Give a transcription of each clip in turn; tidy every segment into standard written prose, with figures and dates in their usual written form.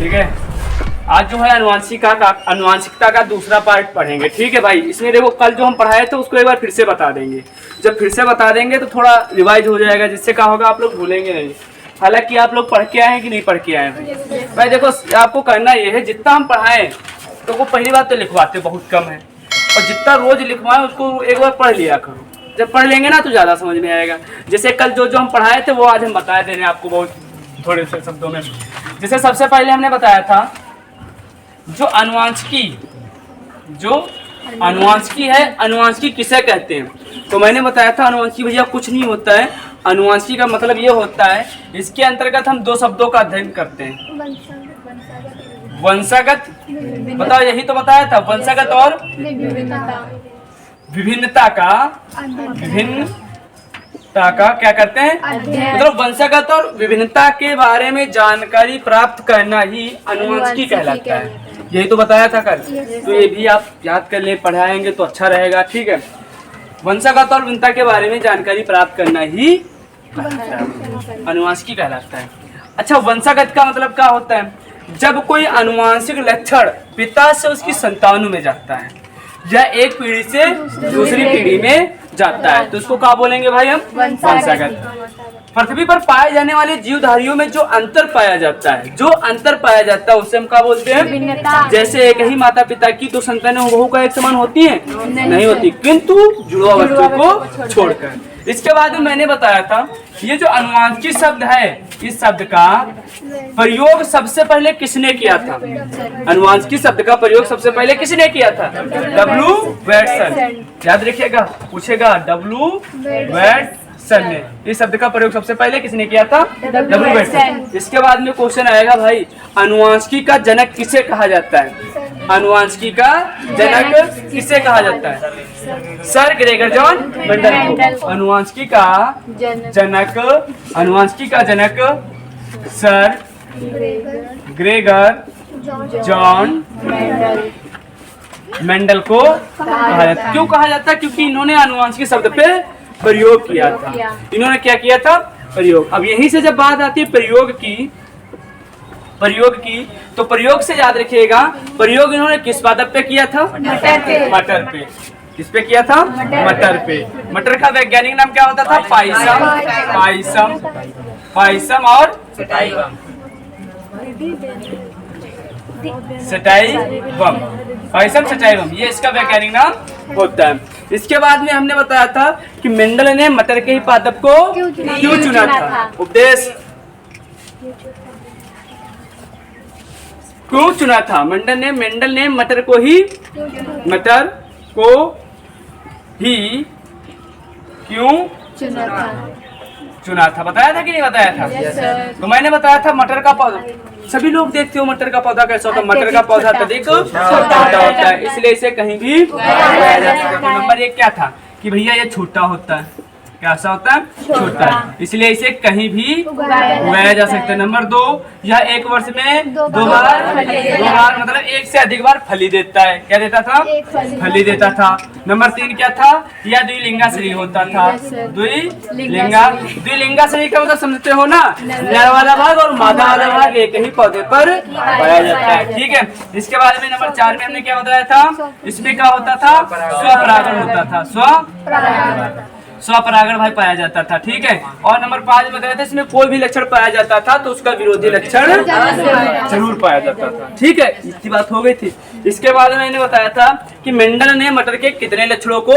ठीक है, आज जो है अनुवांशिकता का दूसरा पार्ट पढ़ेंगे। ठीक है भाई, इसमें देखो कल जो हम पढ़ाए थे उसको एक बार फिर से बता देंगे। जब फिर से बता देंगे तो थोड़ा रिवाइज हो जाएगा, जिससे क्या होगा आप लोग भूलेंगे नहीं। हालांकि आप लोग पढ़ के आए हैं कि नहीं पढ़ के आए हैं भाई? देखो आपको करना ये है, जितना हम पढ़ाएं तो वो पहली बात तो लिखवाते बहुत कम है, और जितना रोज लिखवाएं उसको एक बार पढ़ लिया करो। जब पढ़ लेंगे ना तो ज़्यादा समझ में आएगा। जैसे कल जो हम पढ़ाए थे वो आज हम बता दे रहे हैं आपको बहुत थोड़े से शब्दों में। जैसे सबसे पहले हमने बताया था जो अनुवांशिकी है, अनुवांशिकी किसे कहते हैं? तो मैंने बताया था अनुवांशिकी भैया कुछ नहीं होता है। अनुवांशिकी का मतलब ये होता है, इसके अंतर्गत हम दो शब्दों का अध्ययन करते हैं। वंशागत, बताओ यही तो बताया था, वंशागत और विभिन्नता का क्या करते हैं? मतलब वंशागत और विभिन्नता के बारे में जानकारी प्राप्त करना ही अनुवांशिकी कहलाता है। यही तो बताया था कल, तो ये भी आप याद कर ले, पढ़ाएंगे तो अच्छा रहेगा। ठीक है, वंशागत और विभिन्नता के बारे में जानकारी प्राप्त करना ही अनुवांशिकी कहलाता है। अच्छा, वंशागत का मतलब क्या होता है? जब कोई अनुवांशिक लक्षण पिता से उसकी संतानों में जाता है या एक पीढ़ी से दूसरी पीढ़ी में जाता है तो उसको क्या बोलेंगे भाई हम? वंशागत। पृथ्वी पर पाए जाने वाले जीवधारियों में जो अंतर पाया जाता है, उसे हम क्या बोलते हैं? जैसे एक ही माता पिता की दो संतानें हूबहू का एक समान होती हैं? नहीं होती, किंतु जुड़वा बच्चों को छोड़कर। इसके बाद में मैंने बताया था ये जो अनुवांशिकी शब्द है, इस शब्द का प्रयोग सबसे पहले किसने किया था? अनुवांशिकी शब्द का प्रयोग सबसे पहले किसने किया था? डब्ल्यू वेटसन। याद रखिएगा, पूछेगा डब्ल्यू वेटसन ने इस शब्द का प्रयोग सबसे पहले किसने किया था? डब्ल्यू वेटसन। इसके बाद में क्वेश्चन आएगा भाई, अनुवांशिकी का जनक किसे कहा जाता है? अनुवांशिकी का जनक किसे कहा जाता है? सर ग्रेगर जॉन मेंडल को। अनुवांशिकी का जनक सर ग्रेगर जॉन मेंडल को कहा जाता है। क्यों कहा जाता है? क्योंकि इन्होंने अनुवांशिकी शब्द पे प्रयोग किया था। इन्होंने क्या किया था? प्रयोग। अब यहीं से जब बात आती है प्रयोग की, तो प्रयोग से याद रखिएगा, प्रयोग इन्होंने किस पादप पे किया था? मटर पे। किस पे किया था? मटर पे। मटर का वैज्ञानिक नाम क्या होता था? पाइसम और सटाइवम, ये इसका वैज्ञानिक नाम होता है। इसके बाद में हमने बताया था कि मेंडल ने मटर के ही पादप को क्यों चुना था? उपदेश क्यों चुना था? मेंडल ने मटर को ही क्यों चुना था? बताया था कि नहीं बताया था? तो मैंने बताया था मटर का पौधा, सभी लोग देखते हो मटर का पौधा कैसा होता है? मटर का पौधा अधिक छोटा होता है, इसलिए इसे कहीं भी उगाया जा सकता है। नंबर एक क्या था कि भैया ये छोटा होता है, कैसा होता है? छोटा है, इसलिए इसे कहीं भी उगाया जा सकता है। नंबर दो, यह एक वर्ष में दो बार मतलब एक से अधिक बार फली देता है। क्या देता था? फली देता था। नंबर तीन क्या था? यह द्विलिंगा शरीर होता था। द्विलिंगा शरीर का मतलब समझते हो ना? नर वाला भाग और मादा वाला भाग एक ही पौधे पर पाया जाता है। ठीक है, इसके बाद में नंबर 4 में हमने क्या बताया था? इसमें क्या होता था? स्वपरागण होता था। स्वपरागण भाई पाया जाता था। ठीक है, और नंबर 5 में बताया था इसमें कोई भी लक्षण पाया जाता था तो उसका विरोधी लक्षण जरूर पाया जाता था। ठीक है, इतनी बात हो गई थी। इसके बाद मैंने बताया था कि मेंडल ने मटर के कितने लक्षणों को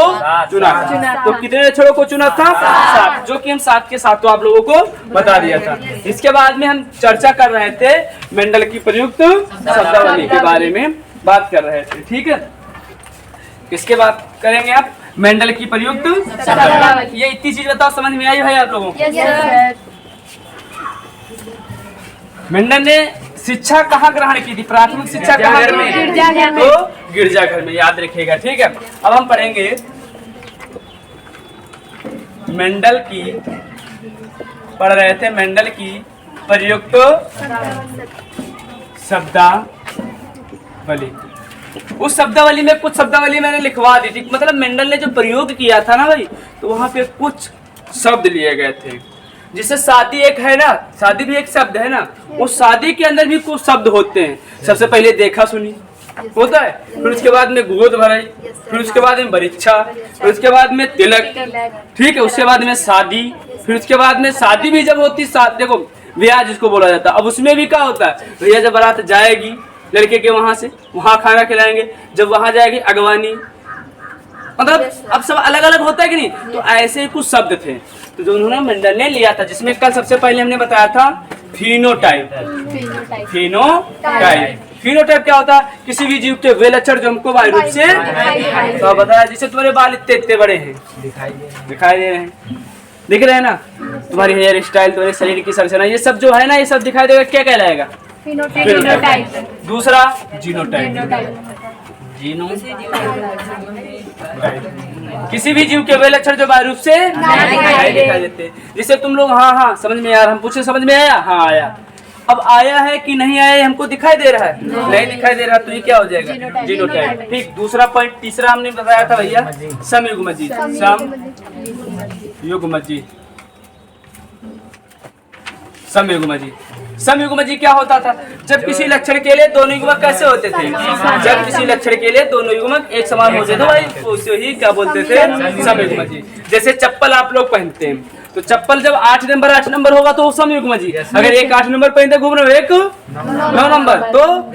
चुना था? तो कितने लक्षणों को चुना था? 7, जो कि हम 7 के 7 आप लोगों को बता दिया था। इसके बाद में हम चर्चा कर रहे थे मेंडल की प्रयुक्त शब्दावली के बारे में बात कर रहे थे। ठीक है, किसके बात करेंगे आप? मेंडल की प्रयुक्त शब्दावली। ये इतनी चीज बताओ, समझ में आई भाई आप लोगों को? मेंडल ने शिक्षा कहाँ ग्रहण की थी? प्राथमिक शिक्षा कहाँ में? तो गिरजाघर में, याद रखिएगा। ठीक है, अब हम पढ़ेंगे मेंडल की, पढ़ रहे थे मेंडल की प्रयुक्त शब्दावली। उस शब्दावली में कुछ शब्दावली मैंने लिखवा दी थी, मतलब मेंडल ने जो प्रयोग किया था ना भाई, तो वहां पे कुछ शब्द लिए गए थे जैसे शादी एक है ना, शादी भी एक शब्द है ना, उस शादी के अंदर भी कुछ शब्द होते हैं। सबसे पहले देखा सुनी होता है, फिर उसके बाद में गोद भराई, फिर उसके बाद में बरीक्षा, फिर उसके बाद में तिलक, ठीक है, उसके बाद में शादी, फिर उसके बाद में शादी भी जब होती, देखो ब्याह जिसको बोला जाता है, अब उसमें भी क्या होता है, भैया जब बारात जाएगी लड़के के वहां से, वहां खाना खिलाएंगे, जब वहां जाएगी अगवानी, मतलब अब सब अलग अलग होता है कि नहीं। तो ऐसे कुछ शब्द थे तो जो उन्होंने मंडल ने लिया था, जिसमें कल सबसे पहले हमने बताया था फिनोटाइप। फिनोटाइप क्या होता है, किसी भी जीव के वे लक्षण जो हमको बाह्य रूप से तो बताया, जैसे तुम्हारे बाल इतने इतने बड़े हैं, दिखाई दे रहे हैं, दिख रहे हैं ना, तुम्हारी हेयर स्टाइल, तुम्हारे शरीर की संरचना, ये सब जो है ना, ये सब दिखाई देगा, क्या कहलाएगा, फिनोटाइप। दूसरा जीनोटाइप, किसी भी जीव के वे लक्षण जो बाह्य रूप से दिखाई देते। जिसे तुम लोग हाँ समझ में यार, हम पूछे समझ में आया, हाँ आया, अब आया है कि नहीं आया हमको दिखाई दे रहा है, नहीं दिखाई दे रहा, तो ये क्या हो जाएगा, जीनोटाइप। ठीक, दूसरा पॉइंट, तीसरा हमने बताया था भैया समयुग्मजी। समयुग्मजी समयुग्मजी क्या होता था, जब किसी लक्षण के लिए दोनों युग्मक कैसे होते थे, जब किसी लक्षण के लिए दोनों युग्मक एक समान होते थे भाई, उसे ही क्या बोलते थे, समयुग्मजी। जैसे चप्पल आप लोग पहनते हैं, तो चप्पल जब 8 नंबर होगा तो वो समयुग्मजी। अगर एक 8 नंबर पहनते घूम रहे हो, एक 9 नंबर, तो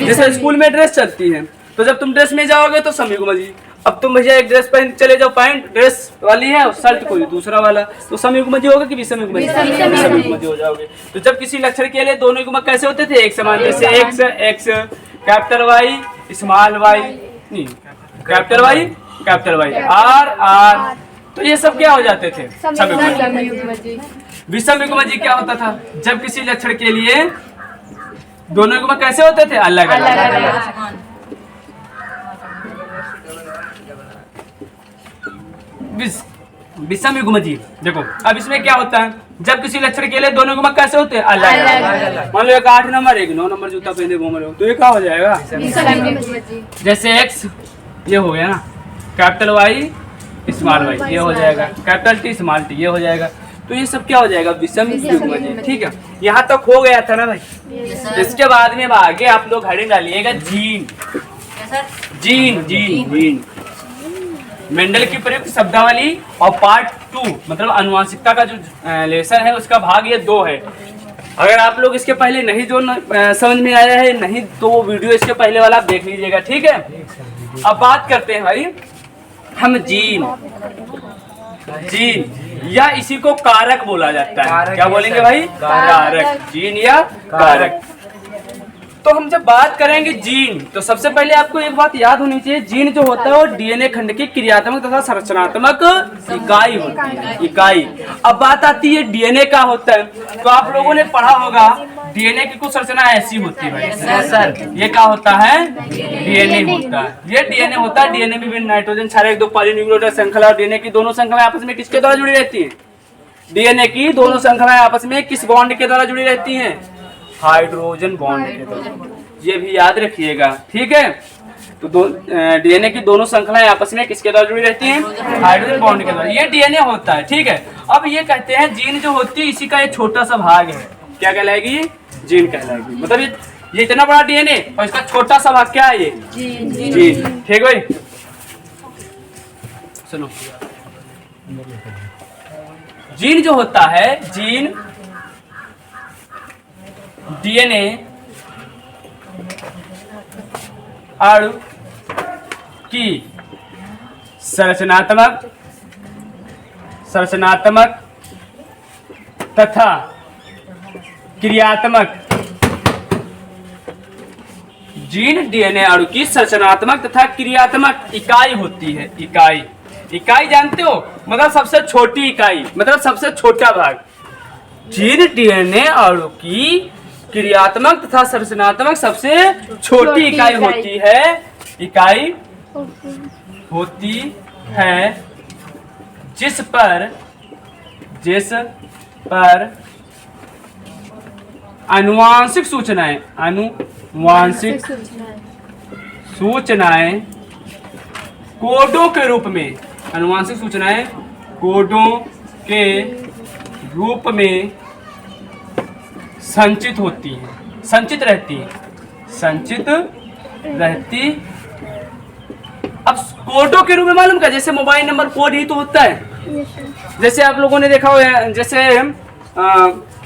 जैसे स्कूल में ड्रेस चलती है, तो जब तुम ड्रेस में जाओगे तो समयुग्मजी। अब तुम भैया एक ड्रेस पहन चले जाओ, पैंट ड्रेस वाली है और शर्ट कोई दूसरा वाला, तो समयुग्मजी होगा कि विषमयुग्मजी, समयुग्मजी हो जाओगे। तो जब किसी लक्षण के लिए दोनों युग्मक कैसे होते थे, एक समान, जैसे X capital Y small Y, नहीं कैपिटल वाई आर, तो ये सब क्या हो जाते थे, समयुग्मजी। विषमयुग्मजी क्या होता था, जब किसी लक्षण के लिए दोनों युग्मक कैसे होते थे, अलग अलग। विषमयुग्मजी देखो, अब इसमें क्या होता है, जब किसी लक्षण के लिए दोनों युग्मक कैसे होते हैं, अलग। मान लो एक 8 नंबर एक 9 नंबर जूता पहने घूम रहे हो, तो ये क्या हो जाएगा, जैसे एक्स ये हो गया ना, कैपिटल वाई स्मॉल वाई ये हो जाएगा, कैपिटल टी स्मॉल टी ये हो जाएगा, तो ये सब क्या हो जाएगा, विषमयुग्मजी। ठीक है, यहाँ तक हो गया था ना भाई। इसके बाद में आगे आप लोग हेडिंग डालिएगा जीन। जीन मेंडल की प्रयुक्त शब्दावली और पार्ट 2 मतलब अनुवांशिकता का जो लेसन है उसका भाग ये 2 है। अगर आप लोग इसके पहले नहीं जो समझ में आया है नहीं, तो वो वीडियो इसके पहले वाला आप देख लीजिएगा, ठीक है। अब बात करते हैं भाई हम जीन या इसी को कारक बोला जाता है। क्या बोलेंगे भाई, कारक, जीन या कारक। तो हम जब बात करेंगे जीन, तो सबसे पहले आपको एक बात याद होनी चाहिए, जीन जो होता है वो डीएनए खंड की क्रियात्मक तथा संरचनात्मक इकाई होती है, इकाई। अब बात आती है डीएनए का होता है, तो आप लोगों ने पढ़ा होगा डीएनए की कुछ संरचना ऐसी होती है भाई सर, ये क्या होता है, डीएनए होता है, ये डीएनए होता है। डीएनए में विभिन्न नाइट्रोजन क्षारक 2 पॉलीन्यूक्लियोटाइड श्रृंखला और डीएनए की दोनों श्रृंखलाएं आपस में किसके द्वारा जुड़ी रहती है, डीएनए की दोनों श्रृंखलाएं आपस में किस बॉन्ड के द्वारा जुड़ी रहती हैं, हाइड्रोजन बॉन्ड के द्वारा। ये भी याद रखिएगा, ठीक है। तो डीएनए की दोनों श्रृंखलाएं आपस में किसके द्वारा जुड़ी रहती हैं, हाइड्रोजन बॉन्ड के द्वारा, ये डीएनए होता है, ठीक है। अब ये कहते हैं जीन जो होती है इसी का एक छोटा सा भाग है, क्या कहलाएगी, जीन कहलाएगी। मतलब ये इतना बड़ा डीएनए और इसका छोटा सा भाग क्या है, ये जीन। ठीक भाई, सुनो, जीन जो होता है, जीन डीएनए अणु की संरचनात्मक तथा क्रियात्मक, जीन डीएनए अणु की संरचनात्मक तथा क्रियात्मक इकाई होती है। इकाई जानते हो, मतलब सबसे छोटी इकाई, मतलब सबसे छोटा भाग। जीन डीएनए अणु की क्रियात्मक तथा संरचनात्मक सबसे छोटी इकाई होती है, जिस पर आनुवांशिक सूचनाएं कोडों के रूप में, आनुवांशिक सूचनाएं कोडों के रूप में संचित होती हैं, संचित रहती हैं, संचित रहती। अब कोडों के रूप में मालूम क्या, जैसे मोबाइल नंबर कोड ही तो होता है। जैसे आप लोगों ने देखा हो, जैसे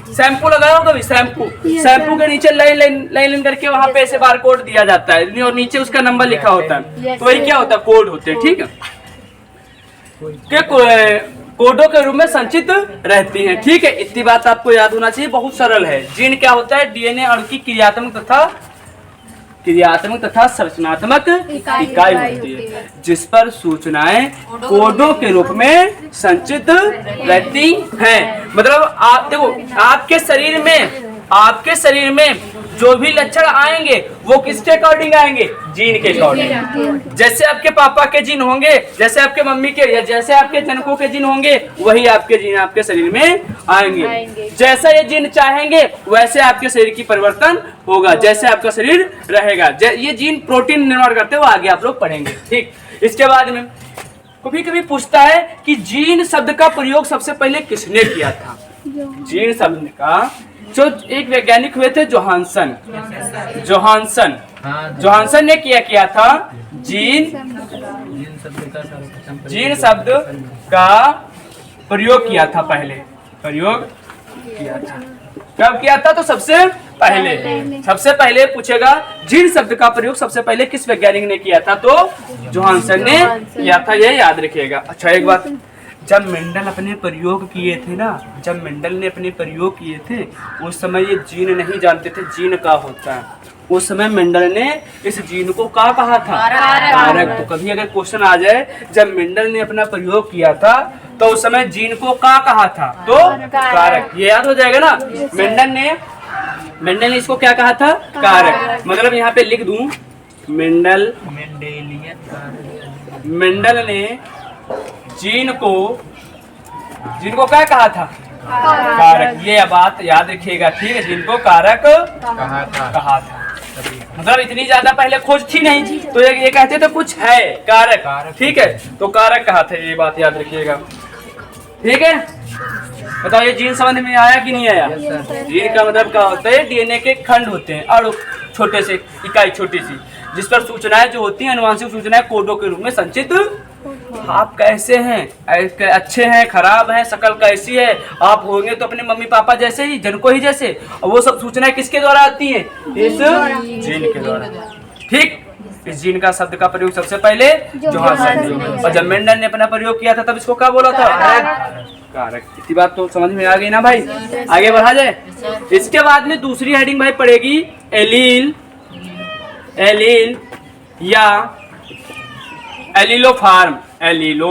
शैम्पू लगाया हो कभी, शैम्पू के नीचे लाइन करके वहां पे ऐसे बार कोड दिया जाता है और नीचे उसका नंबर लिखा होता है, तो वही क्या होता है, कोड होते हैं। ठीक है, कोडों के रूप में संचित रहती हैं। ठीक है, इतनी बात आपको याद होना चाहिए, बहुत सरल है। जीन क्या होता है, डीएनए अणु की क्रियात्मक तथा संरचनात्मक इकाई होती है, जिस पर सूचनाएं कोडों के रूप में संचित रहती हैं। मतलब आप देखो, आपके शरीर में जो भी लक्षण आएंगे वो किसके अकॉर्डिंग आएंगे, जीन के अकॉर्डिंग। जैसे आपके पापा के जीन होंगे, जैसे आपके मम्मी के या जैसे आपके जनकों के जीन होंगे, वही आपके जीन आपके शरीर में आएंगे। जैसा ये जीन चाहेंगे वैसे आपके शरीर की परिवर्तन होगा, जैसे आपका शरीर रहेगा। ये जीन प्रोटीन निर्माण करते हैं, वो आगे आप लोग पढ़ेंगे। ठीक, इसके बाद में कभी कभी पूछता है कि जीन शब्द का प्रयोग सबसे पहले किसने किया था। जीन शब्द का जो एक वैज्ञानिक हुए थे जोहानसन ने किया था। जीन शब्द का प्रयोग किया था, पहले प्रयोग किया था। कब किया था, तो सबसे पहले पूछेगा जीन शब्द का प्रयोग सबसे पहले किस वैज्ञानिक ने किया था, तो जोहानसन ने किया था, ये याद रखिएगा। अच्छा, एक बात, जब मेंडल ने अपने प्रयोग किए थे उस समय ये जीन नहीं जानते थे जीन का होता है। उस समय मेंडल ने इस जीन को क्या कहा था, कारक। तो कभी अगर क्वेश्चन आ जाए, जब मेंडल ने अपना प्रयोग किया था तो उस समय जीन को क्या कहा था, तो कारक। ये याद हो जाएगा ना। मेंडल ने इसको क्या कहा था, कारक। मतलब यहाँ पे लिख दूं, मेंडल ने जीन को क्या कहा था, कारक। ये बात याद रखिएगा। ठीक है, जीन को कारक कहा था। मतलब इतनी ज्यादा पहले खोज थी नहीं, तो ये कहते थे कुछ है कारक। ठीक है, तो कारक कहा था, ये बात याद रखिएगा। ठीक है, बताओ ये जीन समझ में आया कि नहीं आया। जीन का मतलब क्या होता है, डीएनए के खंड होते हैं और छोटे से इकाई, छोटी सी, जिस पर सूचनाएं जो होती हैं, अनुवांशिक सूचनाएं कोडों के रूप में संचित। आप कैसे हैं, अच्छे हैं, खराब हैं, शक्ल कैसी है, आप होंगे तो अपने मम्मी पापा जैसे ही, जनको ही जैसे, और वो सब सूचनाएं किसके द्वारा आती हैं, इस जीन के द्वारा। ठीक, इस जीन का शब्द का प्रयोग सबसे पहले जोहानसन ने, और जब मेंडल ने अपना प्रयोग किया था तब इसको क्या बोला था, कारक। इतनी बात तो समझ में आ गई ना भाई। आगे बढ़ा जाए। इसके बाद में दूसरी हेडिंग भाई पड़ेगी एलील या एलीलोफार्म। एलील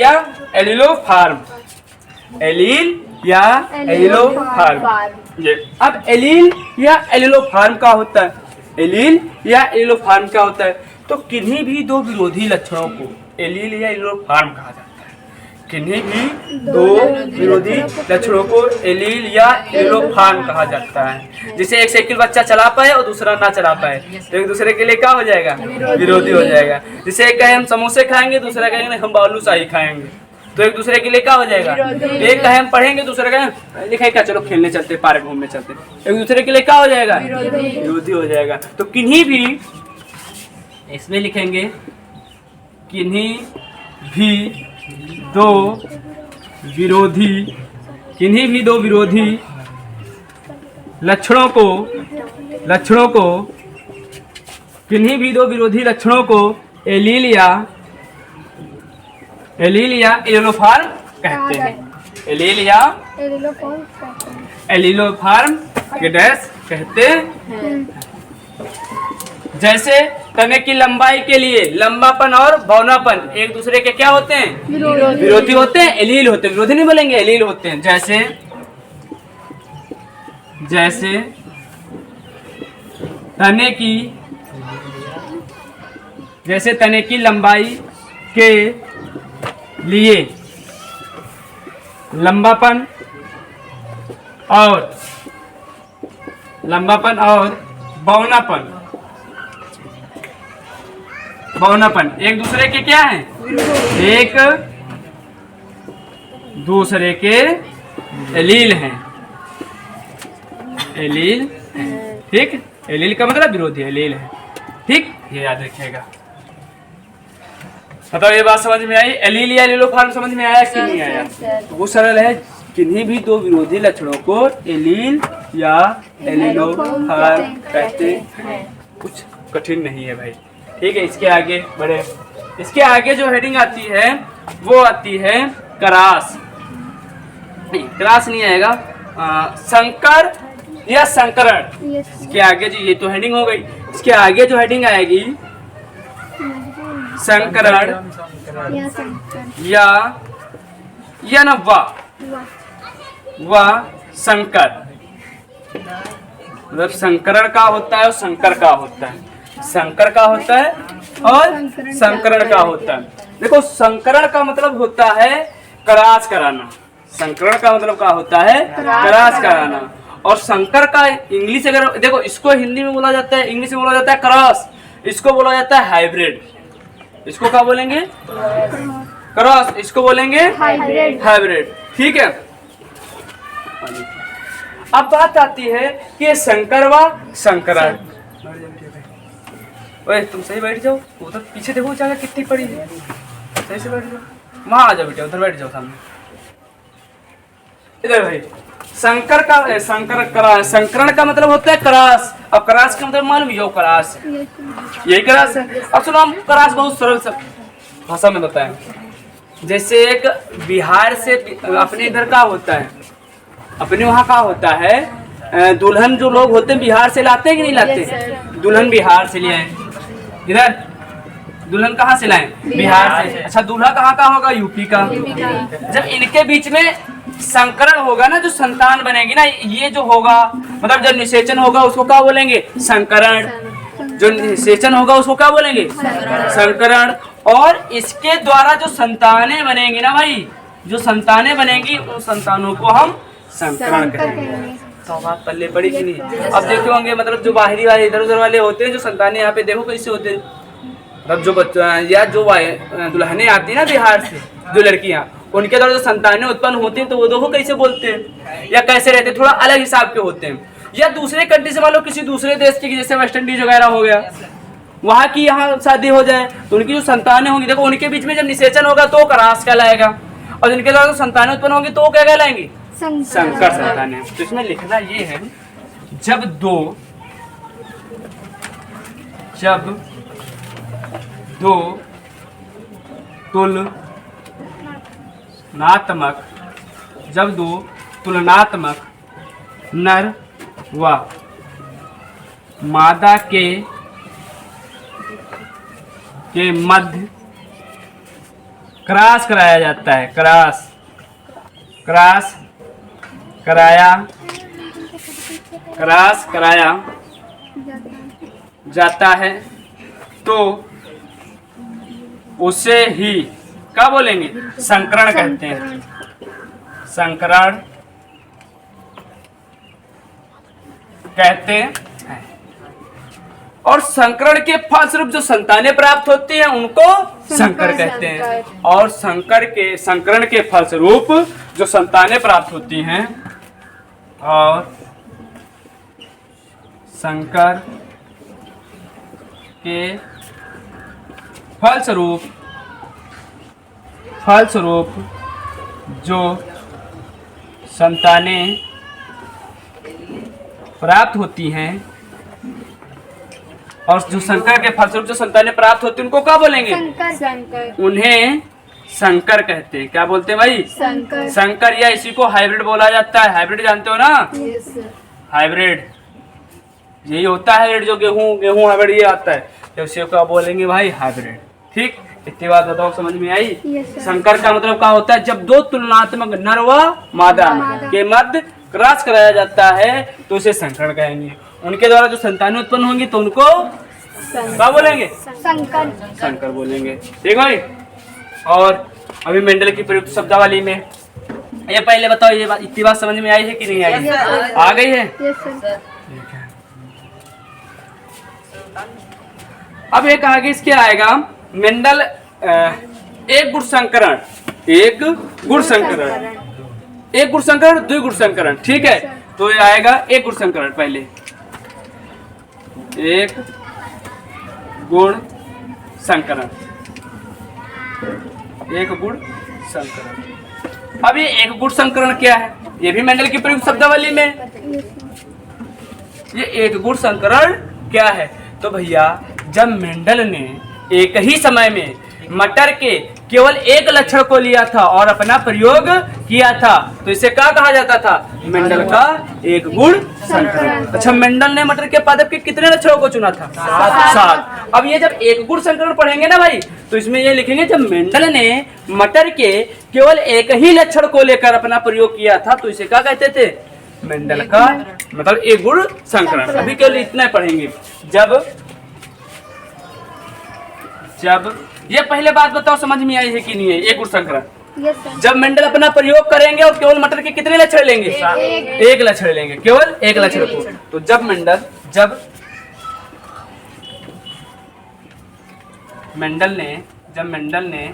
या एलीलोफार्म। अब एलील या एलीलोफार्म क्या होता है, तो किन्हीं भी दो विरोधी लक्षणों को एलील या एलीलोफार्म कहा जाता है। किन्हीं भी दो विरोधी लक्षणों को एलील या एलीलोफार्म कहा जाता है। जैसे एक साइकिल बच्चा चला पाए और दूसरा ना चला पाए, तो एक दूसरे के लिए क्या हो जाएगा, विरोधी हो जाएगा। जैसे एक कहे हम समोसे खाएंगे, दूसरा कहेंगे हम बालूशाही खाएंगे, तो एक दूसरे के लिए क्या हो जाएगा। एक कहे हम पढ़ेंगे, दूसरा कहे लिखे क्या, चलो खेलने चलते, पार्क घूमने चलते, एक दूसरे के लिए क्या हो जाएगा, विरोधी हो जाएगा। तो किन्हीं भी, इसमें लिखेंगे किन्हीं भी दो विरोधी लक्षणों को एलील या एलीलोफार्म कहते हैं। एलील या एलीलोफार्म कहते हैं। जैसे तने की लंबाई के लिए लंबापन और बौनापन एक दूसरे के क्या होते हैं, विरोधी होते हैं, एलील होते हैं। विरोधी नहीं बोलेंगे, एलील होते हैं। जैसे तने की लंबाई के लिए लंबापन और बौनापन एक दूसरे के क्या हैं, एक दूसरे के एलील हैं। एलील, ठीक। एलील का मतलब विरोधी, एलील है, ठीक। ये याद रखिएगा। मतलब ये बात समझ में आई? एलील या एलीलोफॉर्म समझ में आया कि नहीं आया? वो सरल है, किन्हीं भी दो विरोधी लक्षणों को एलील या एलीलोफॉर्म कहते हैं। कुछ कठिन नहीं है भाई, ठीक है। इसके आगे बढ़े। इसके आगे जो हेडिंग आती है वो आती है क्रास। नहीं, क्रास नहीं आएगा, संकर या संकरण। इसके आगे जो, ये तो हेडिंग हो गई, इसके आगे जो हेडिंग आएगी संकरण या ना व संकर। मतलब संकरण का होता है और संकर का होता है, संकर का होता है और संकरण का होता है। देखो, संकरण का मतलब होता है क्रास कराना। संकरण का मतलब क्या होता है? क्रास कराना। और संकर का इंग्लिश, अगर देखो, इसको हिंदी में बोला जाता है, इंग्लिश में बोला जाता है क्रॉस, इसको बोला जाता है हाइब्रिड। इसको क्या बोलेंगे? क्रॉस। इसको बोलेंगे हाइब्रिड, ठीक है। अब बात आती है कि ये संकर व संकरण। ओए, तुम सही बैठ जाओ, उधर पीछे देखो जगह कितनी पड़ी है, सही से बैठ जाओ। वहां आ जाओ बेटा, उधर बैठ जाओ सामने। इधर भाई, संकर का संकरण का मतलब होता है क्रास। अब क्रास का मतलब मालूम, यो क्रास है, यही क्रास है। अब सुनो, हम क्रास बहुत सरल भाषा में बताएं। जैसे एक बिहार से अपने इधर का होता है, अपने वहाँ का होता है, दुल्हन जो लोग होते हैं बिहार से लाते हैं कि नहीं लाते? दुल्हन बिहार से ले आए, इधर दुल्हन कहाँ से लाए? बिहार से। अच्छा, दूल्हा कहाँ का होगा? यूपी का। जब इनके बीच में संकरण होगा ना, जो संतान बनेगी ना, ये जो होगा, मतलब जब निषेचन होगा उसको क्या बोलेंगे? संकरण। जो निषेचन होगा उसको क्या बोलेंगे? संकरण। और इसके द्वारा जो संतानें बनेंगी ना भाई, जो संतानें बनेंगी, उन संतानों को हम संकरण कहेंगे। तो बात पल्ले पड़ी कि नहीं? अब देखे होंगे, मतलब जो बाहरी वाले इधर उधर वाले होते हैं, जो संतानें यहाँ पे देखो कैसे होते हैं। मतलब जो बच्चा या जो दुल्हने आती है ना बिहार से, जो लड़कियां, उनके द्वारा जो संतानें उत्पन्न होती हैं, तो वो देखो कैसे बोलते हैं या कैसे रहते हैं, थोड़ा अलग हिसाब के होते हैं। या दूसरे कंट्री से, मान लो किसी दूसरे देश की, जैसे वेस्ट इंडीज वगैरह हो गया, वहाँ की यहाँ शादी हो जाए, तो उनकी जो संतानें होंगी, देखो उनके बीच में जब निषेचन होगा तो क्रास कहलाएगा, और जिनके द्वारा जो संतानें उत्पन्न होंगी तो क्या कहलाएंगी? संकर संतानें। तो इसमें लिखना ये है, जब दो तुलनात्मक नर व मादा के मध्य क्रॉस कराया जाता है, क्रॉस कराया जाता है, तो उसे ही क्या बोलेंगे? संकरण कहते हैं। संकरण कहते हैं। और संकरण के फलस्वरूप जो संतानें प्राप्त होती हैं उनको संकर कहते हैं। और संकरण के फलस्वरूप जो संतानें प्राप्त होती हैं, और संकर के फलस्वरूप जो संतानें प्राप्त होती हैं, और जो संकर के फलस्वरूप जो संतानें प्राप्त होती हैं, उनको क्या बोलेंगे? संकर। उन्हें संकर कहते हैं। क्या बोलते हैं भाई? संकर। या इसी को हाइब्रिड बोला जाता है। हाइब्रिड जानते हो ना? हाइब्रिड यही होता है, जो गेहूं हाइब्रिड ये आता है, तो उसे क्या बोलेंगे भाई? हाइब्रिड। ठीक, इतनी बात बताओ, समझ में आई? संकर का मतलब क्या होता है? जब दो तुलनात्मक नर व मादा के मध्य क्रॉस कराया जाता है तो उसे संकरण कहेंगे। उनके द्वारा जो संतानें उत्पन्न होंगी तो उनको क्या बोलेंगे? संकर बोलेंगे। ठीक भाई। और अभी मेंडल की प्रयुक्त शब्दावली में ये पहले बताओ, ये बात इतनी बात समझ में आई है कि नहीं आई? आ गई है? अब एक आगे इसके आएगा मेंडल एक गुण संकरण। एक गुण संकरण, एक गुण संकरण, द्वि गुण संकरण, ठीक है। तो ये आएगा एक गुण संकरण, पहले एक गुण संकरण, एक गुण संकरण। अब ये एक गुण संकरण क्या है, ये भी मेंडल की प्रयुक्त शब्दावली में। ये एक गुण संकरण क्या है, तो भैया जब मेंडल ने एक ही समय में मटर के केवल एक लक्षण को लिया था और अपना प्रयोग किया था, तो इसे क्या कहा जाता था, मेंडल का एक गुण संकरण। अच्छा, मेंडल ने मटर के पादप के कितने लक्षणों को चुना था, 7। अब ये जब एक गुण संकरण पढ़ेंगे ना भाई, तो इसमें ये लिखेंगे जब मेंडल ने मटर के केवल एक ही लक्षण को लेकर अपना प्रयोग किया था, तो इसे क्या कहते थे, मेंडल का मतलब एक गुण संकरण। अभी केवल इतना पढ़ेंगे। जब ये पहले बात बताओ समझ में आई है कि नहीं है, एक गुण संकरण। जब मेंडल अपना प्रयोग करेंगे और केवल मटर के कितने लक्षण लेंगे, एक लक्षण लेंगे, केवल एक लक्षण को। तो जब मेंडल ने अपने प्रयोग में मटर के केवल एक लक्षण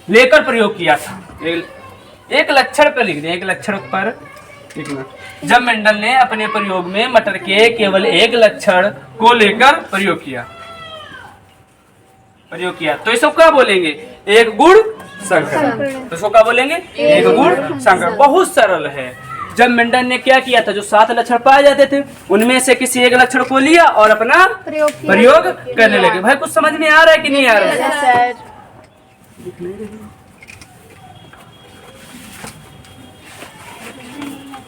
को लेकर प्रयोग किया था। एक लक्षण पर लिख दें, एक लक्षण पर लिखना। जब मेंडल ने अपने प्रयोग में मटर के केवल एक लक्षण को लेकर प्रयोग किया तो इसको क्या बोलेंगे, एक गुण संकरण। तो इसको क्या बोलेंगे, एक गुण संकरण। बहुत सरल है। जब मेंडल ने क्या किया था, जो 7 लक्षण पाए जाते थे उनमें से किसी एक लक्षण को लिया और अपना प्रयोग करने लगे। भाई कुछ समझ में आ रहा है कि नहीं आ रहा है?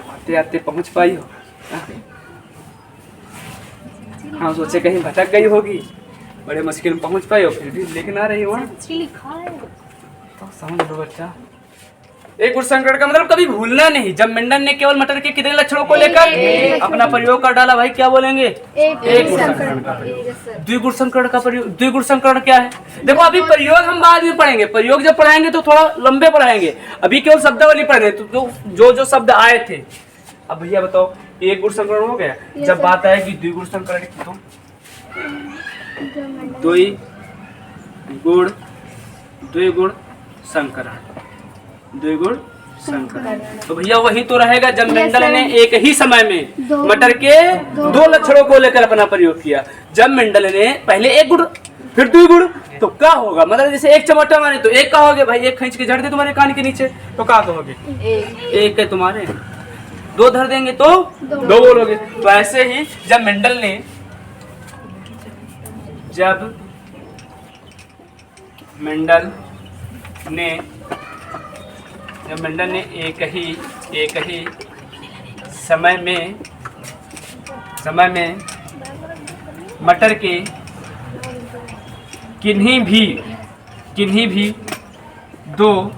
आते आते पहुंच पाई हो? हाँ, सोचे कहीं भटक गई होगी, बड़े मुश्किल में पहुंच पाई हो, फिर भी लेकिन आ रही हो। तो समझ लो बच्चा, एक गुण संकरण का मतलब कभी भूलना नहीं। जब मेंडल ने केवल मटर के कितने लक्षणों को लेकर अपना प्रयोग कर डाला, भाई क्या बोलेंगे, एक गुण संकरण का प्रयोग। द्विगुण संकरण का प्रयोग, द्विगुण संकरण क्या है, देखो अभी प्रयोग हम बाद में पढ़ेंगे। प्रयोग जब पढ़ाएंगे तो थोड़ा लंबे पढ़ाएंगे, अभी केवल शब्दावली पढ़ेंगे तो जो शब्द आए थे। अब भैया बताओ, एक गुण संकरण हो गया। जब बात आएगी द्विगुण संकरण की, तो द्विगुण संकरण, तो भैया वही तो रहेगा जब मेंडल ने एक ही समय में मटर के 2 लक्षणों को लेकर अपना प्रयोग किया। जब मेंडल ने पहले एक गुण फिर द्विगुण, तो क्या होगा, मतलब जैसे एक चमटा मारे तो एक कहोगे, भाई एक खींच के झड़ दे तुम्हारे कान के नीचे तो क्या कहोगे, एक है तुम्हारे। 2 धर देंगे तो 2 बोलोगे। तो ऐसे ही जब मेंडल ने एक ही समय में मटर के किन्हीं भी 2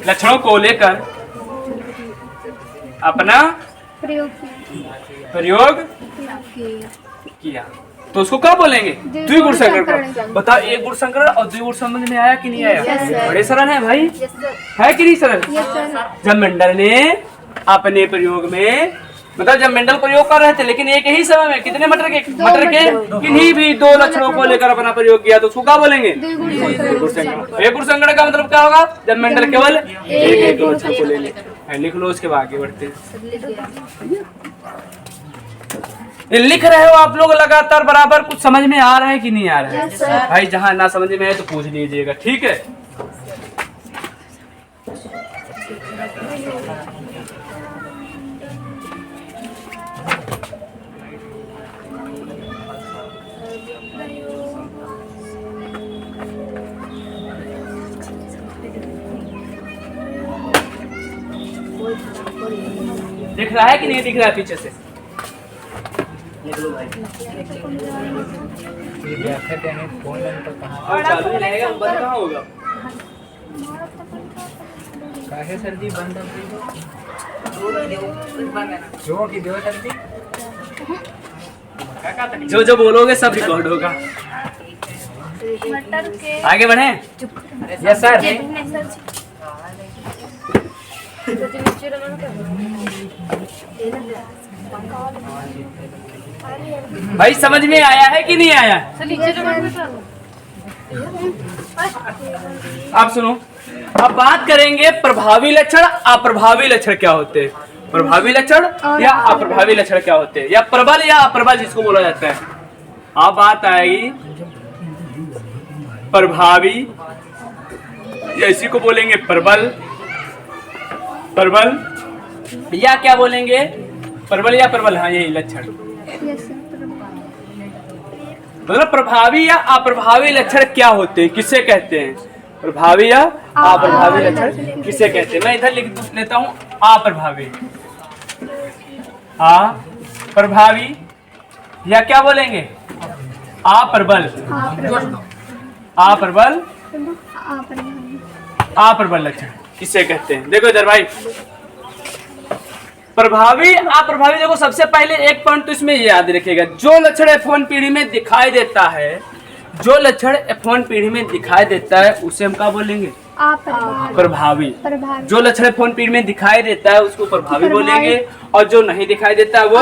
लक्षणों को लेकर अपना प्रयोग किया, तो उसको क्या बोलेंगे, द्विगुण संकरण। बताओ, एक गुण संकरण और द्विगुण समझ में आया कि नहीं आया? बड़े सरल है भाई, है कि नहीं सरल? जब मेंडल ने अपने प्रयोग में, मतलब जब मेंडल प्रयोग कर रहे थे लेकिन एक ही समय में कितने मटर के किन्हीं भी 2 लक्षणों को लेकर अपना प्रयोग किया, तो उसको क्या बोलेंगे, द्विगुण संकरण। एक गुण संकरण का मतलब क्या होगा, जब मेंडल केवल एक लक्षण को ले ले। लिख लो, उसके बाद आगे बढ़ते हैं। लिख रहे हो आप लोग लगातार बराबर, कुछ समझ में आ रहा है कि नहीं आ रहा है? भाई जहाँ ना समझ में आए तो पूछ लीजिएगा, ठीक है। दिख रहा है कि नहीं दिख रहा है पीछे से? फोन चालू रहेगा, बंद कहाँ होगा? काहे सर्दी बंद जो की देव सर्दी जो जो बोलोगे सब रिकॉर्ड होगा। मटर के आगे बढ़े। Yes sir. भाई समझ में आया है कि नहीं आया? आप सुनो, अब बात करेंगे प्रभावी लक्षण अप्रभावी लक्षण क्या होते हैं। प्रभावी लक्षण या अप्रभावी लक्षण क्या होते हैं, या प्रबल या अप्रबल जिसको बोला जाता है। अब बात आएगी प्रभावी, या इसी को बोलेंगे प्रबल। प्रबल या क्या बोलेंगे, प्रबल या प्रबल, हाँ यही लक्षण। मतलब प्रभावी या अप्रभावी लक्षण क्या होते हैं, किसे कहते हैं। प्रभावी या अप्रभावी लक्षण किसे कहते हैं। मैं इधर लिख लेता हूँ अप्रभावी। अप्रभावी या क्या बोलेंगे, अप्रबल। अप्रबल, अप्रबल लक्षण किसे कहते हैं। देखो इधर भाई, प्रभावी अप्रभावी, देखो सबसे पहले एक पॉइंट तो इसमें ये याद रखिएगा, जो लक्षण F1 पीढ़ी में दिखाई देता है, जो लक्षण F1 पीढ़ी में दिखाई देता है उसे हम क्या बोलेंगे, प्रभावी। जो लक्षण F1 पीढ़ी में दिखाई देता है उसको प्रभावी बोलेंगे, और जो नहीं दिखाई देता है वो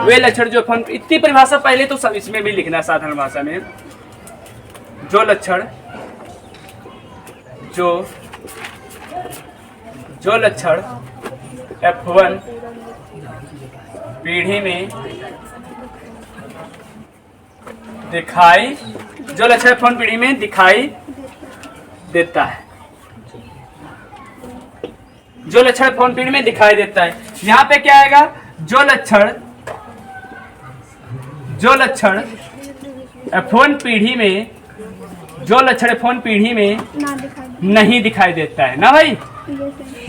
वे लक्षण जो F1। इतनी परिभाषा पहले तो सब इसमें भी लिखना साधारण भाषा में। जो लक्षण जो लक्षण F1 पीढ़ी में दिखाई, जो लक्षण F1 पीढ़ी में दिखाई देता है, जो लक्षण F1 पीढ़ी में दिखाई देता है। यहाँ पे क्या आएगा, जो लक्षण F1 पीढ़ी में, जो लक्षण F1 पीढ़ी में नहीं दिखाई देता है ना भाई,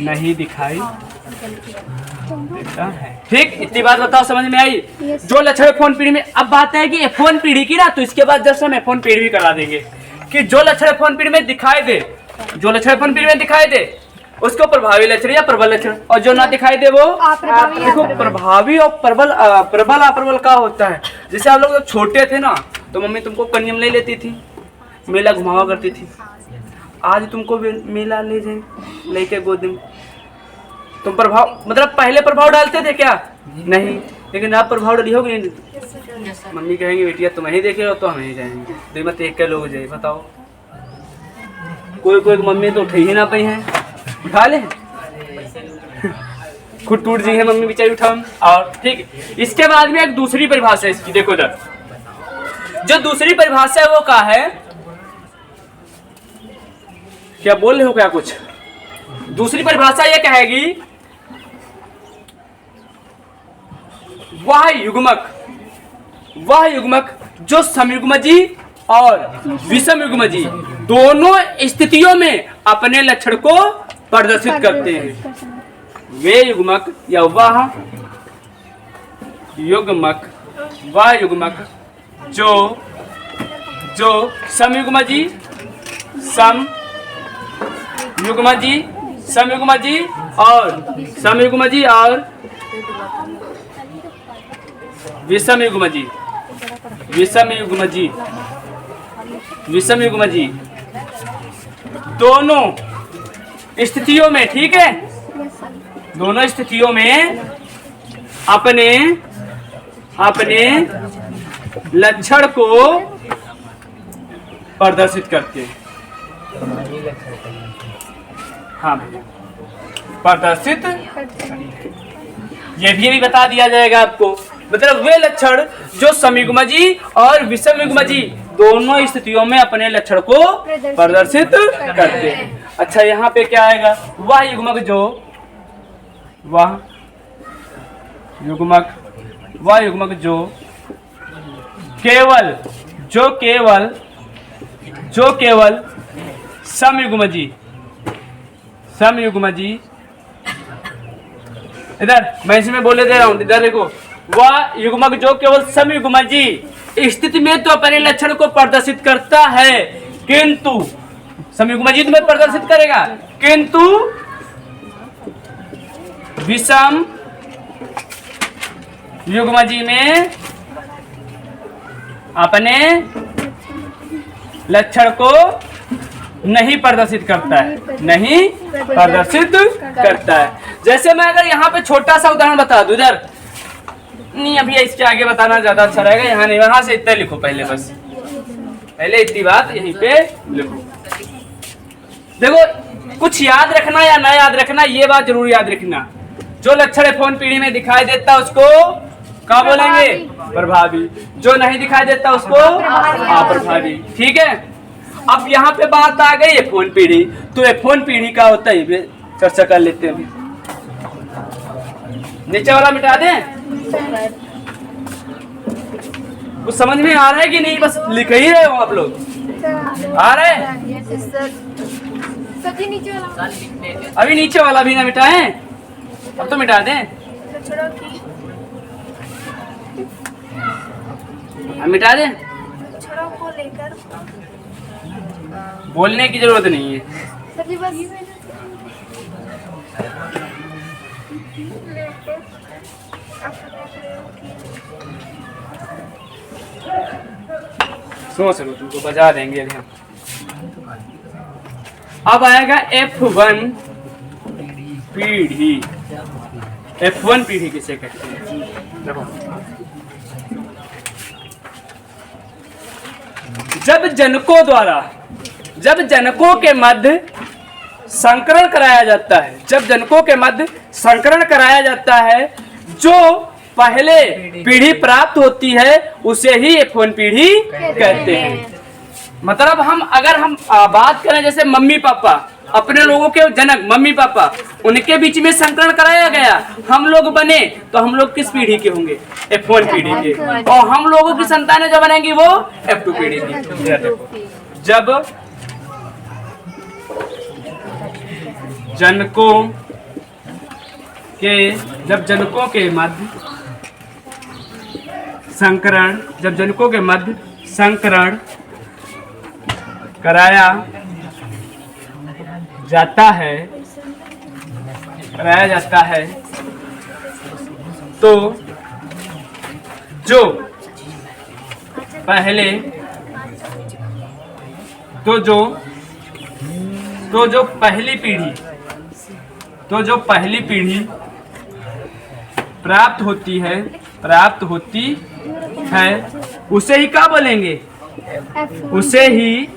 नहीं दिखाई देता है। ठीक, इतनी बात बताओ समझ में आई। जो लक्षण F1 पीढ़ी में, अब बात है कि F1 पीढ़ी की ना, तो इसके बाद जस्ट हम F1 पीढ़ी भी करा देंगे कि जो लक्षण F1 पीढ़ी में दिखाई दे, जो लक्षण F1 पीढ़ी में दिखाई दे उसको प्रभावी लक्षण या प्रबल लक्षण, और जो ना दिखाई दे वो देखो प्रभावी और प्रबल। प्रबल अप्रबल का होता है, जैसे आप लोग जब छोटे थे ना तो मम्मी तुमको कन्या में ले लेती थी, मेला घुमावा करती थी। आज तुमको मेला ले जाए लेके गोद में, तुम प्रभाव मतलब पहले प्रभाव डालते थे क्या, नहीं, लेकिन आप प्रभाव डाली होगी नहीं। मम्मी कहेंगे बेटिया तुम ही देखे हो तो हम ही जाएंगे, तो मत एक के लोग जाए। बताओ, कोई मम्मी तो उठे ही ना पाई है, उठा ले खुद टूट जी है मम्मी बेचारी उठा। और ठीक, इसके बाद में एक दूसरी परिभाषा है इसकी, देखो इधर जो दूसरी परिभाषा है वो क्या है, क्या बोल रहे हो क्या कुछ। दूसरी परिभाषा ये कहेगी, वह युग्मक जो समयुग्मजी और विषमयुग्मजी दोनों स्थितियों में अपने लक्षण को प्रदर्शित करते हैं। वे युग्मक या वह युग्मक जो समयुग्मजी और विषमयुग्मजी दोनों स्थितियों में, ठीक है, दोनों स्थितियों में अपने लक्षण को प्रदर्शित करते हैं। हाँ भैया, प्रदर्शित, ये भी बता दिया जाएगा आपको। मतलब वे लक्षण जो समयुग्मजी और विषमयुग्मजी दोनों स्थितियों में अपने लक्षण को प्रदर्शित करते हैं। अच्छा, यहाँ पे क्या आएगा, वह युग्मक जो केवल समयुग्मजी, इधर मैं इसमें बोले दे रहा हूँ, इधर देखो, वह युग्मक जो केवल समयुग्मजी स्थिति में तो अपने लक्षण को प्रदर्शित करता है, किंतु समयुग्मजी में प्रदर्शित करेगा, किंतु विषम युग्मजी में अपने लक्षण को नहीं प्रदर्शित करता है, नहीं प्रदर्शित करता है। जैसे मैं अगर यहाँ पे छोटा सा उदाहरण बता दूं, इधर नहीं, अभी इसके आगे बताना ज्यादा अच्छा रहेगा, यहाँ नहीं, वहां से इतना लिखो पहले, बस पहले इतनी बात यहीं पे लिखो। देखो, कुछ याद रखना या ना याद रखना, ये बात जरूर याद रखना। जो लक्षण F1 पीढ़ी में दिखाई देता है उसको क्या बोलेंगे? प्रभावी। जो नहीं दिखाई देता उसको अप्रभावी। ठीक है, अब यहाँ पे बात आ गई F1 पीढ़ी। तो F1 पीढ़ी का होता है, चर्चा कर लेते हैं। नीचे वाला मिटा दें। कुछ समझ में आ रहा है कि नहीं? बस लिख ही रहे हो आप लोग, आ रहा है? अभी नीचे वाला भी ना मिटाएं, अब तो मिटा दें। अब मिटा दें, बोलने की जरूरत नहीं है। सोच लो, तुमको बजा देंगे अभी हम। अब आएगा F1 पीढ़ी। F1 पीढ़ी किसे कहते हैं? देखो, जब जनकों के मध्य संकरण कराया जाता है, जब जनकों के मध्य संकरण कराया जाता है, जो पहले पीढ़ी प्राप्त होती है उसे ही F1 पीढ़ी कहते हैं। मतलब अगर हम बात करें, जैसे मम्मी पापा, अपने लोगों के जनक मम्मी पापा, उनके बीच में संकरण कराया गया, हम लोग बने, तो हम लोग किस पीढ़ी के होंगे? F1 पीढ़ी के। और हम लोगों की संतानें जो बनेंगी वो F2 पीढ़ी की। जब जनकों के मध्य संकरण कराया जाता है तो जो पहली पीढ़ी प्राप्त होती है उसे ही क्या बोलेंगे? उसे ही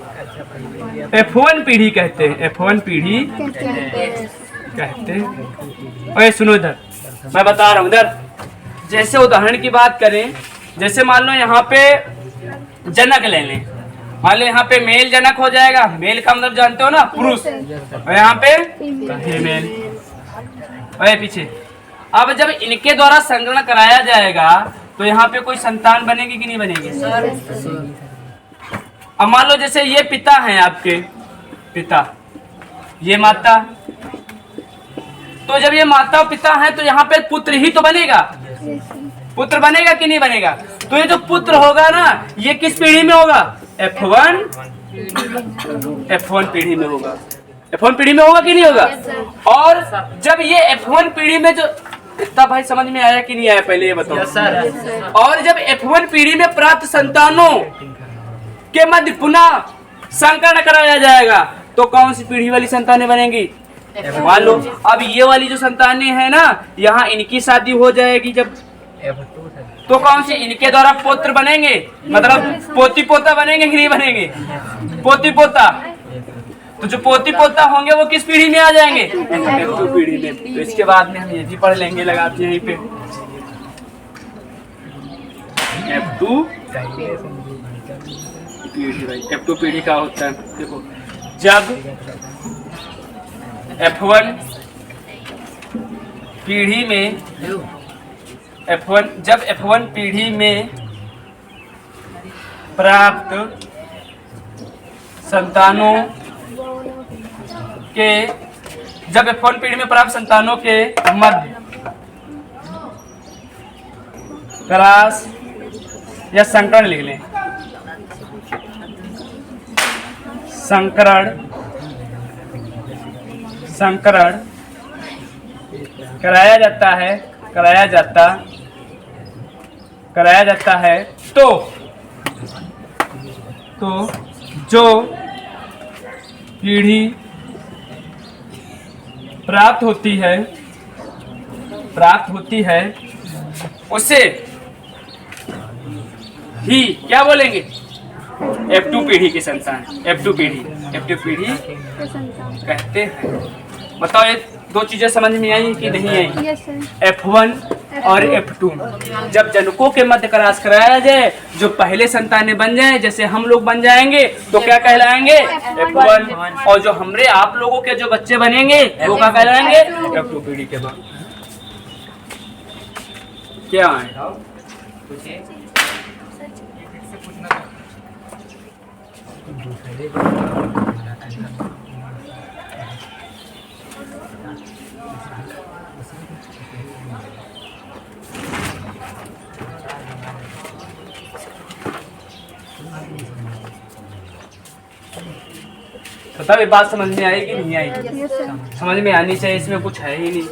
F1 पीढ़ी कहते हैं। F1 पीढ़ी कहते हैं। ओए सुनो, इधर मैं बता रहा हूँ। इधर जैसे उदाहरण की बात करें, जैसे मान लो यहाँ पे जनक ले लें, मान लो यहाँ पे मेल जनक हो जाएगा। मेल का मतलब जानते हो ना, पुरुष, और यहाँ पे फीमेल। ओए पीछे। अब जब इनके द्वारा संकरण कराया जाएगा तो यहाँ पे कोई संतान बनेगी कि नहीं बनेगी? अब मान लो जैसे ये पिता हैं आपके, पिता, ये माता, तो जब ये माता और पिता हैं तो यहाँ पे पुत्र ही तो बनेगा। पुत्र बनेगा कि नहीं बनेगा? तो ये जो पुत्र होगा ना, ये किस पीढ़ी में होगा? F1 पीढ़ी में होगा। F1 पीढ़ी में होगा कि नहीं होगा? और जब ये F1 पीढ़ी में जो, इतना भाई समझ में आया कि नहीं आया, पहले ये बताओ। और जब F1 पीढ़ी में प्राप्त संतानों के मध्य पुनः संकरण कराया जाएगा तो कौन सी पीढ़ी वाली संतानें बनेंगी? मान लो अब ये वाली जो संतानें हैं ना, यहाँ इनकी शादी हो जाएगी जब, तो कौन सी इनके द्वारा पुत्र बनेंगे? मतलब पोती पोता बनेंगे कि नहीं बनेंगे? पोती पोता। तो जो पोती पोता होंगे वो किस पीढ़ी में आ जाएंगे? F2 पीढ़ी में। तो इसके बाद में हम ये भी पढ़ लेंगे, लगाते हैं यहीं पे F2 पीढ़ी। भाई F2 पीढ़ी का होता है, देखो, जब F1 पीढ़ी में प्राप्त संतानों के मध्य क्रॉस या संकरण लिख लें, संकरण कराया जाता है तो जो पीढ़ी प्राप्त होती है उसे ही क्या बोलेंगे? F2 पीढ़ी की संतान, F2 पीढ़ी कहते हैं। बताओ ये दो चीजें समझ में आई कि नहीं आई? Yes sir. F1 और F2 जब जनकों के मध्य क्रॉस कराया जाए, जो पहले संतानें बन जाए, जैसे हम लोग बन जाएंगे तो क्या कहलाएंगे? F1। और जो हमरे आप लोगों के जो बच्चे बनेंगे वो क्या कहलाएंगे? F2 पीढ़ी के बाद। क्या है? बताओ ये बात समझ में आई कि नहीं आई? Yes sir. समझ में आनी चाहिए, इसमें कुछ है ही नहीं।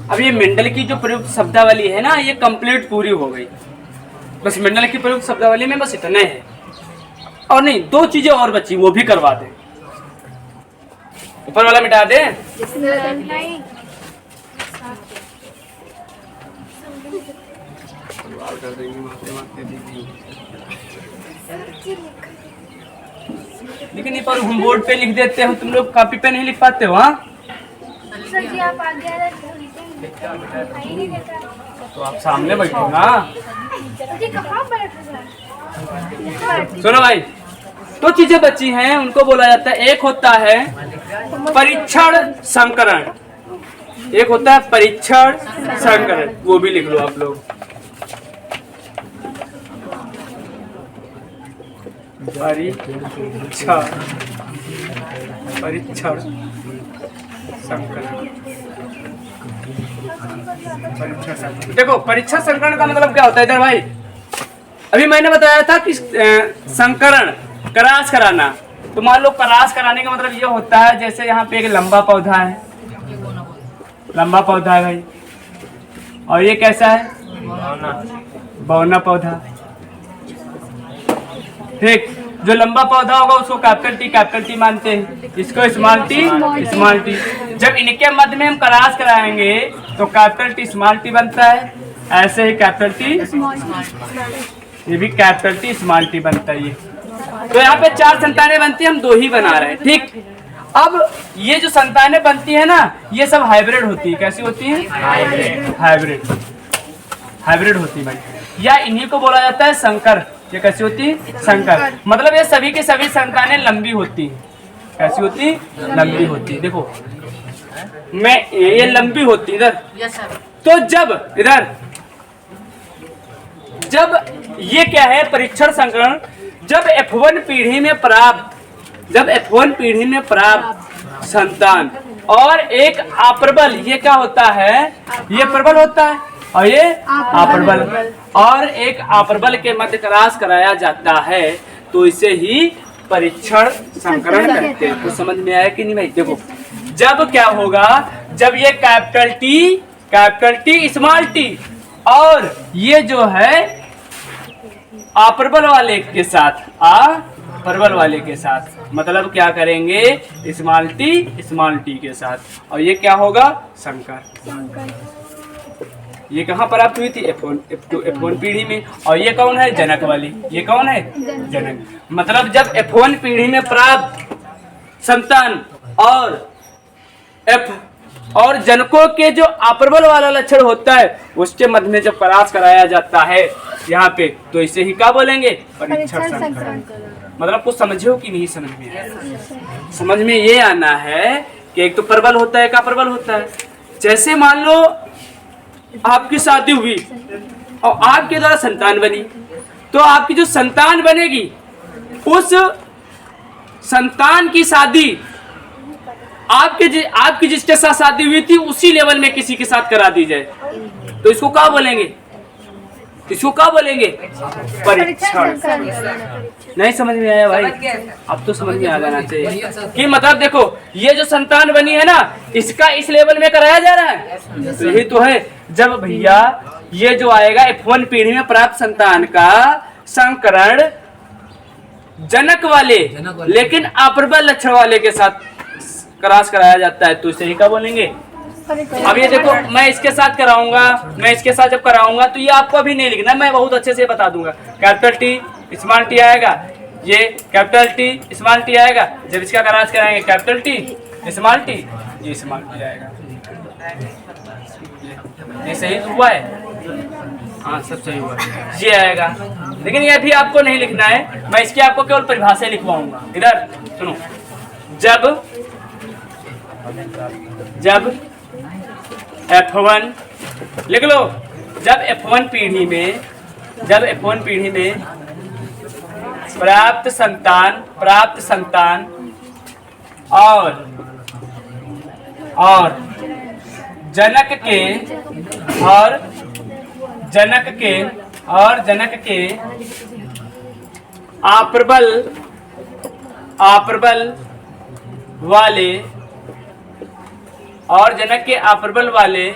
अब ये मेंडल की जो प्रयुक्त शब्दावली है ना, ये कंप्लीट पूरी हो गई। बस मेंडल की प्रयुक्त शब्दावली में बस इतने है, और नहीं, दो चीजें और बची, वो भी करवा दे। ऊपर वाला मिटा दे। नहीं। लेकिन ये पर हम बोर्ड पे लिख देते हो, तुम लोग कॉपी पे नहीं लिख पाते हो। हाँ, सर जी आप आगे आ जाते ही नहीं देता। तो आप सामने बैठो ना। जी कहाँ बैठ रहे? सुनो भाई, दो चीजें बची हैं, उनको बोला जाता है, एक होता है परीक्षण संकरण, एक होता है परीक्षण संकरण, वो भी लिख लो आप लोग। परीक्षण संकरण। देखो परीक्षा संकरण का मतलब क्या होता है इधर भाई? अभी मैंने बताया था कि संकरण क्रॉस कराना, तो मान लो क्रॉस कराने का मतलब ये होता है, जैसे यहाँ पे एक लंबा पौधा है, लंबा पौधा है भाई, और ये कैसा है? बौना पौधा। ठीक, जो लंबा पौधा होगा उसको कैपिटल टी मानते हैं, इसको स्मॉल टी। जब इनके मध्य में हम क्रॉस कराएंगे तो कैपिटल टी स्मॉल टी बनता है, ऐसे ही कैपिटल टी, ये भी कैपिटल टी स्मॉल टी बनता है। ये तो यहाँ पे 4 संतानें बनती है, हम 2 ही बना रहे हैं। ठीक, अब ये जो संतानें बनती है ना, ये सब हाइब्रिड होती है। कैसी होती है? हाइब्रिड होती है भाई, या इन्हीं को बोला जाता है संकर। ये कैसी होती है? संकर। मतलब ये सभी के सभी संतानें लंबी होती हैं। कैसी होती? लंबी होती है। देखो मैं ये लंबी होती इधर, तो जब ये क्या है? परीक्षण संकरण। जब F1 पीढ़ी में प्राप्त संतान और एक अप्रबल, ये क्या होता है? ये प्रबल होता है और ये अप्रबल, और एक अप्रबल के मध्य क्रॉस कराया जाता है, तो इसे ही परीक्षण संकरण कहते हैं। तो समझ में आया कि नहीं भाई? देखो जब क्या होगा, जब ये कैपिटल टी स्मॉल टी और ये जो है अप्रबल वाले के साथ, मतलब क्या करेंगे? स्मॉल टी के साथ, और ये क्या होगा? संकर। ये कहाँ प्राप्त हुई थी? F1 पीढ़ी में। और ये कौन है? जनक वाली। ये कौन है? जनक। मतलब जब F1 पीढ़ी में प्राप्त संतान और जनकों के जो अप्रबल वाला लक्षण होता है, उसके मध्य में जब क्रॉस कराया जाता है यहाँ पे, तो इसे ही क्या बोलेंगे? परीक्षण संकरण। मतलब कुछ समझे हो कि नहीं समझ में आया? समझ में ये आना है कि एक तो प्रबल होता है, एक अप्रबल होता है। जैसे मान लो आपकी शादी हुई और आपके द्वारा संतान बनी, तो आपकी जो संतान बनेगी उस संतान की शादी आपकी जिसके साथ शादी हुई थी उसी लेवल में किसी के साथ करा दी जाए, तो इसको क्या बोलेंगे? इसको क्या बोलेंगे? परीक्षण। नहीं समझ में आया भाई? अब तो समझ में आ जाना चाहिए कि मतलब देखो ये जो संतान बनी है ना, इसका इस लेवल में कराया जा रहा है, तो यही तो है। जब भैया ये जो आएगा F1 पीढ़ी में प्राप्त संतान का संकरण जनक वाले लेकिन अप्रबल लक्षण वाले के साथ क्रॉस कराया जाता है, तो इसे ही क्या बोलेंगे? अब ये देखो मैं इसके साथ कराऊंगा, मैं इसके साथ जब कराऊंगा तो ये आपको अभी नहीं लिखना, मैं बहुत अच्छे से बता दूंगा। कैपिटल टी स्मॉल टी आएगा, ये कैपिटल टी स्मॉल टी आएगा। जब इसका क्रॉस कराएंगे कैपिटल टी स्मॉल टी, ये स्मॉल टी आएगा। ये सही हुआ है? हाँ सब सही हुआ है, ये आएगा। लेकिन ये भी आपको नहीं लिखना है, मैं इसकी आपको केवल परिभाषा लिखवाऊंगा। इधर सुनो, जब F1 लिख लो, जब F1 पीढ़ी में प्राप्त संतान और जनक के अप्रबल वाले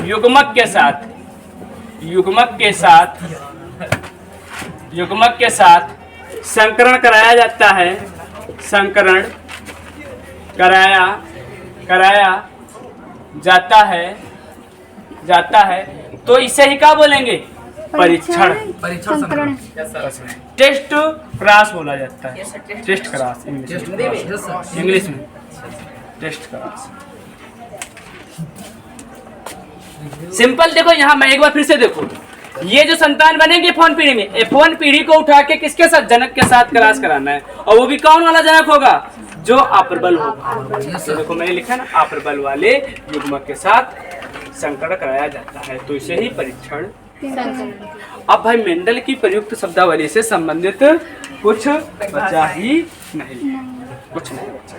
युग्मक के साथ संकरण कराया जाता है, संकरण कराया जाता है, तो इसे ही क्या बोलेंगे? परीक्षण। टेस्ट क्रॉस बोला जाता है, टेस्ट क्रॉस इंग्लिश में टेस्ट क्रॉस। सिंपल देखो, यहाँ मैं एक बार फिर से देखो, ये जो संतान बनेंगे F1 पीढ़ी में, F1 पीढ़ी को उठा के किसके साथ? जनक के साथ क्रॉस कराना है, और वो भी कौन वाला जनक होगा? जो अप्रबल होगा। तो देखो मैंने लिखा ना, अप्रबल वाले युग्मक के साथ संकरण कराया जाता है, तो इसे ही परीक्षण। अब भाई मेंडल की प्रयुक्त शब्दावली से संबंधित कुछ बचा ही नहीं, कुछ नहीं बचा।